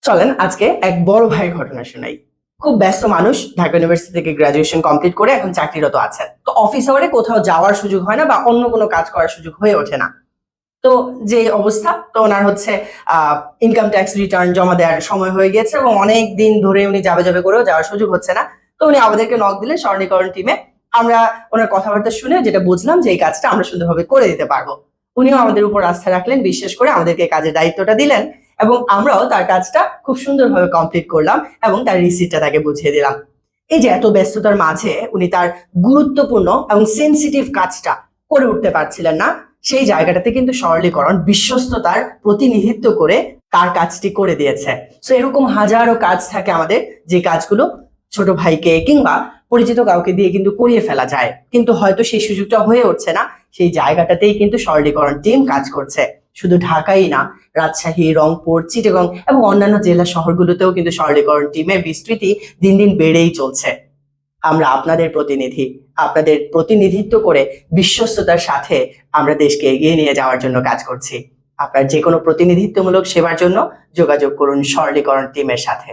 চলেন আজকে এক বড় ভাইয়ের ঘটনা শোনাই। খুব ব্যস্ত মানুষ, ঢাকা ইউনিভার্সিটি থেকে গ্রাজুয়েশন কমপ্লিট করে এখন চাকরিরত আছেন। তো অফিস আওয়ারে কোথাও যাওয়ার সুযোগ হয় না বা অন্য কোনো কাজ করার সুযোগ হয়ে ওঠে না। তো যে অবস্থা, তো ওনার হচ্ছে ইনকাম ট্যাক্স রিটার্ন জমা দেওয়ার সময় হয়ে গেছে এবং অনেক দিন ধরে উনি যাবে যাবে করেও যাওয়ার সুযোগ হচ্ছে না। তো উনি আমাদেরকে নক দিলেন সরলীকরণ টিমে। আমরা ওনার কথাবার্তা শুনে যেটা বুঝলাম যে এই কাজটা আমরা সুন্দরভাবে করে দিতে পারবো। উনিও আমাদের উপর আস্থা রাখলেন, বিশ্বাস করে আমাদেরকে কাজের দায়িত্বটা দিলেন এবং আমরাও তার কাজটা খুব সুন্দরভাবে কমপ্লিট করলাম এবং তার রিসিপ্টটা তাকে বুঝিয়ে দিলাম। এই যে এত ব্যস্ততার মাঝে উনি তার গুরুত্বপূর্ণ এবং সেনসিটিভ কাজটা করে উঠতে পারছিলেন না, সেই জায়গাটাতে কিন্তু সরলীকরণ বিশ্বস্ততার প্রতিনিধিত্ব করে তার কাজটি করে দিয়েছে। সো এরকম হাজারো কাজ থাকে আমাদের, যে কাজগুলো ছোট ভাইকে কিংবা পরিচিত কাউকে দিয়ে কিন্তু করিয়ে ফেলা যায়, কিন্তু হয়তো সেই সুযোগটা হয়ে উঠছে না। সেই জায়গাটাতেই কিন্তু সরলীকরণ টিম কাজ করছে। শুধু ঢাকাই না, রাজশাহী, রংপুর, চিটাগং এবং অন্যান্য জেলা শহরগুলোতেও কিন্তু সরলীকরণ টিমের বিস্তৃতি দিন দিন বেড়েই চলছে। আমরা আপনাদের প্রতিনিধি, আপনাদের প্রতিনিধিত্ব করে বিশ্বস্ততার সাথে আমরা দেশকে এগিয়ে নিয়ে যাওয়ার জন্য কাজ করছি। আপনার যে কোনো প্রতিনিধিত্বমূলক সেবার জন্য যোগাযোগ করুন সরলীকরণ টিমের সাথে।